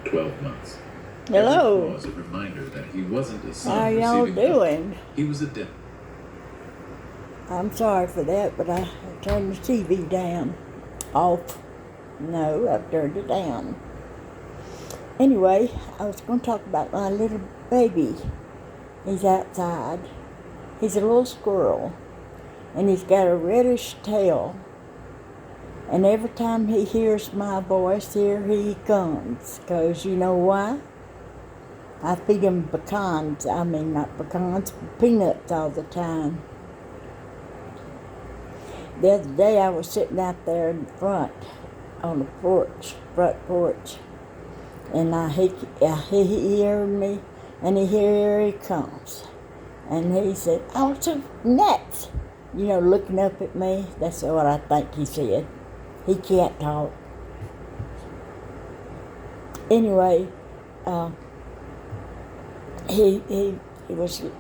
12 months. Hello. Every clause a reminder that he wasn't a son How y'all receiving milk. doing? He was a dip. I'm sorry for that, but I turned the TV down. Off. No, I've turned it down. Anyway, I was going to talk about my little baby. He's outside. He's a little squirrel, and he's got a reddish tail. And every time he hears my voice, here he comes. 'Cause you know why? I feed him peanuts all the time. The other day I was sitting out there in front on the front porch, and he heard me, and here he comes. And he said, "Oh, some nuts," looking up at me. That's what I think he said. He can't talk. Anyway, he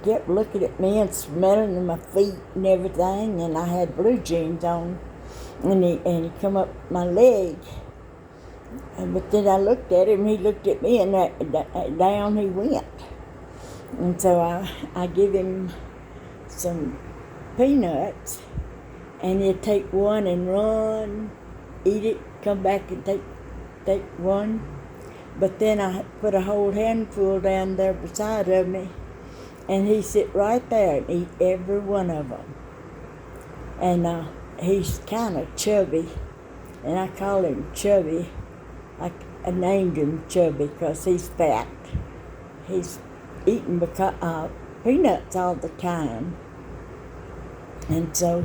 kept looking at me and smelling my feet and everything, and I had blue jeans on, and he come up my leg. But then I looked at him, he looked at me, and down he went. And so I give him some peanuts, and he'd take one and run, eat it, come back and take one. But then I put a whole handful down there beside of me, and he sit right there and eat every one of them. And he's kind of chubby, and I call him Chubby. I named him Chubby because he's fat. He's eating peanuts all the time. And so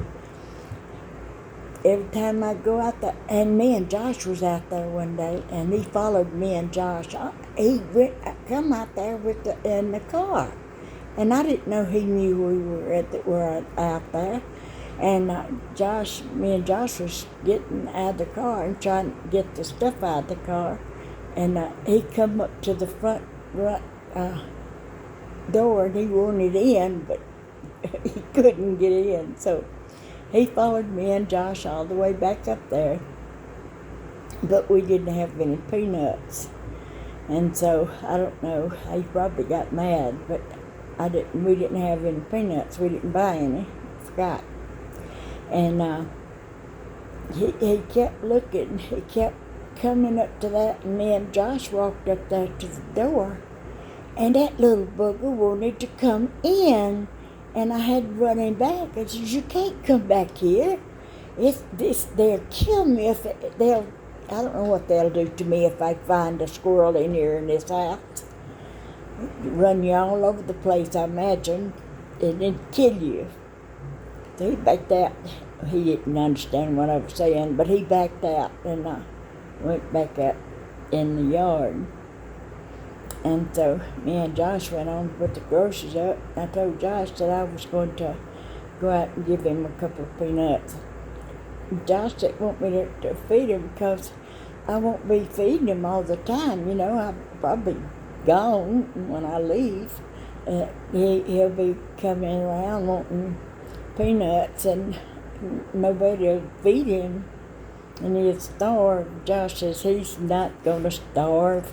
every time I go out there, and me and Josh was out there one day, and he followed me and Josh. He come out there in the car, and I didn't know he knew we were out there. And me and Josh was getting out of the car and trying to get the stuff out of the car, and he come up to the front door, and he wanted in, but he couldn't get in, so he followed me and Josh all the way back up there. But we didn't have any peanuts, and so I don't know. He probably got mad, but we didn't have any peanuts. We didn't buy any. I forgot. And he kept looking. He kept coming up to that, and me and Josh walked up there to the door, and that little bugger wanted to come in. And I had to run him back. I said, "You can't come back here. They'll kill me I don't know what they'll do to me if I find a squirrel in here in this house. Run you all over the place, I imagine, and then kill you." So he backed out. He didn't understand what I was saying, but he backed out, and went back out in the yard. And so me and Josh went on to put the groceries up. I told Josh that I was going to go out and give him a couple of peanuts. Josh didn't want me to feed him because I won't be feeding him all the time. I'll probably gone when I leave. He'll be coming around wanting peanuts, and nobody will feed him. And he'll starve. Josh says he's not going to starve.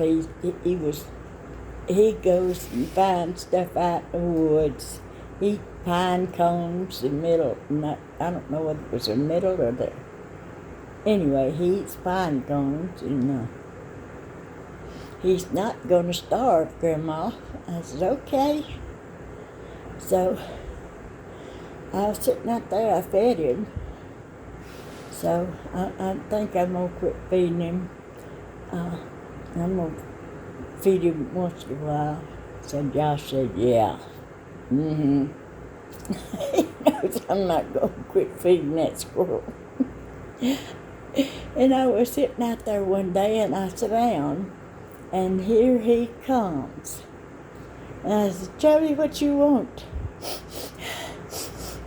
He goes and finds stuff out in the woods. Eat pine cones in the middle. I don't know whether it was the middle or the... Anyway, he eats pine cones, and he's not going to starve, Grandma. I said, okay. So I was sitting out there. I fed him. So I think I'm going to quit feeding him. I'm going to feed him once in a while. So Josh said, yeah. He knows I'm not going to quit feeding that squirrel. And I was sitting out there one day, and I sat down, and here he comes. And I said, "Chubby, what you want?"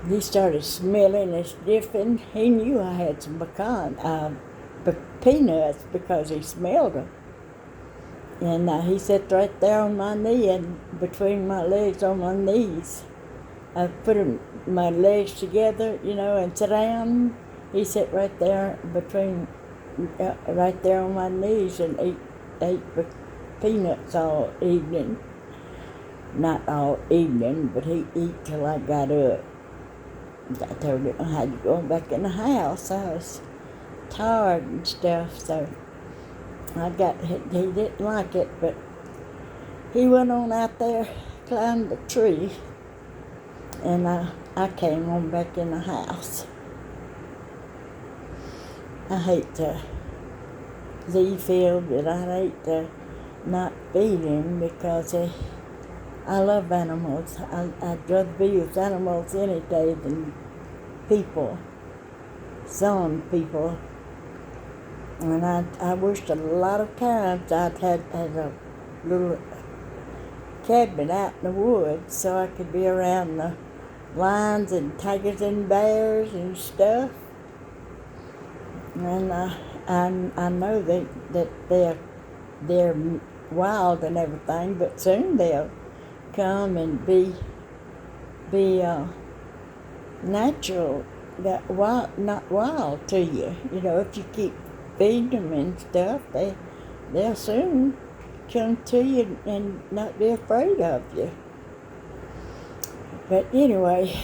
He started smelling and sniffing. He knew I had some peanuts because he smelled them. And he sat right there on my knee, and between my legs on my knees. I put my legs together, and sat down. He sat right there right there on my knees, and ate peanuts all evening. Not all evening, but he'd eat till I got up. I told him I had to go back in the house. I was tired and stuff, so he didn't like it, but he went on out there, climbed the tree, and I came on back in the house. I hate to leave him, but I hate to not feed him because I love animals. I'd rather be with animals any day than people, some people. And I wished a lot of times I'd had a little cabin out in the woods so I could be around the lions and tigers and bears and stuff. And I know that they're wild and everything, but soon they'll come and be natural, that wild, not wild to you. You know, if you keep feeding them and stuff, they'll soon come to you and not be afraid of you. But anyway,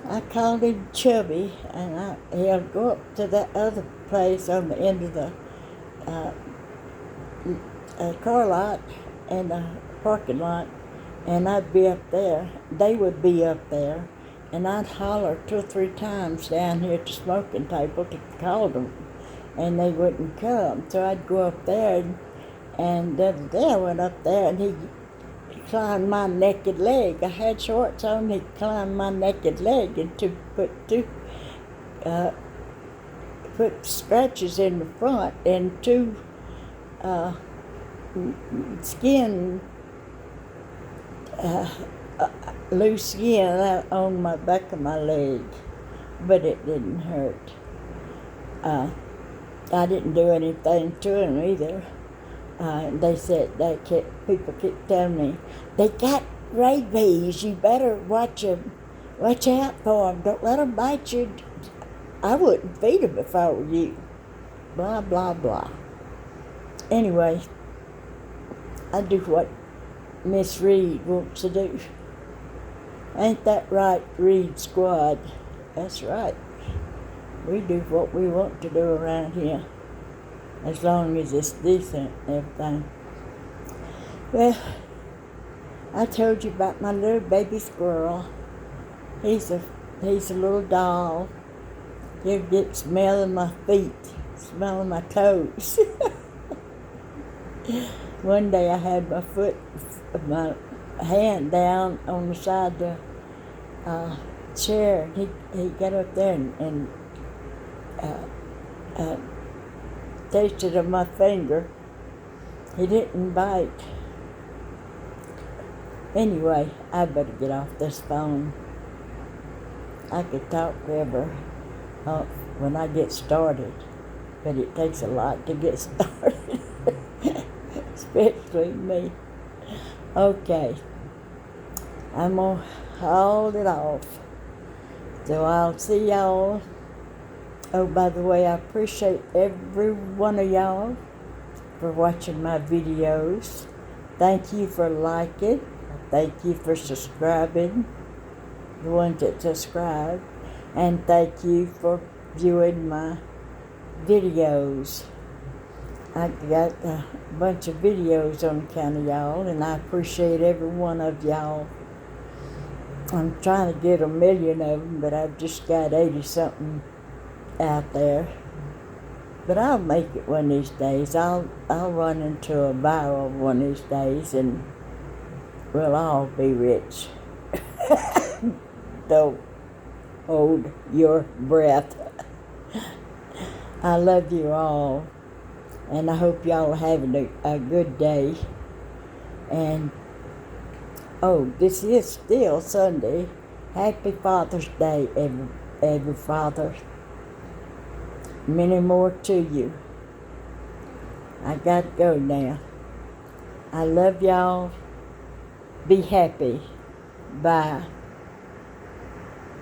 I called him Chubby, and he'll go up to that other place on the end of the car lot and the parking lot, and I'd be up there. They would be up there, and I'd holler 2 or 3 times down here at the smoking table to call them, and they wouldn't come. So I'd go up there, and the other day I went up there, and he climbed my naked leg. I had shorts on. He climbed my naked leg and put scratches in the front and 2 skin. Loose skin on my back of my leg, but it didn't hurt. I didn't do anything to him either. They said people kept telling me they got rabies. You better watch out for them. Don't let them bite you. I wouldn't feed them if I were you. Blah blah blah. Anyway, I do what Miss Reed wants to do. Ain't that right, Reed Squad? That's right. We do what we want to do around here, as long as it's decent and everything. Well, I told you about my little baby squirrel. He's a little doll. He'll get smelling my feet, smelling my toes. One day I had my hand down on the side of the chair. He got up there and tasted of my finger. He didn't bite. Anyway, I better get off this phone. I could talk forever when I get started, but it takes a lot to get started, especially me. Okay, I'm gonna hold it off. So I'll see y'all. Oh, by the way, I appreciate every one of y'all for watching my videos. Thank you for liking. Thank you for subscribing, the ones that subscribe. And thank you for viewing my videos. I got a bunch of videos on account of y'all, and I appreciate every one of y'all. I'm trying to get 1 million of them, but I've just got 80-something out there. But I'll make it one of these days. I'll run into a viral one of these days, and we'll all be rich. Don't hold your breath. I love you all, and I hope y'all are having a good day. And this is still Sunday. Happy Father's Day, every father. Many more to you. I gotta go now. I love y'all. Be happy. Bye.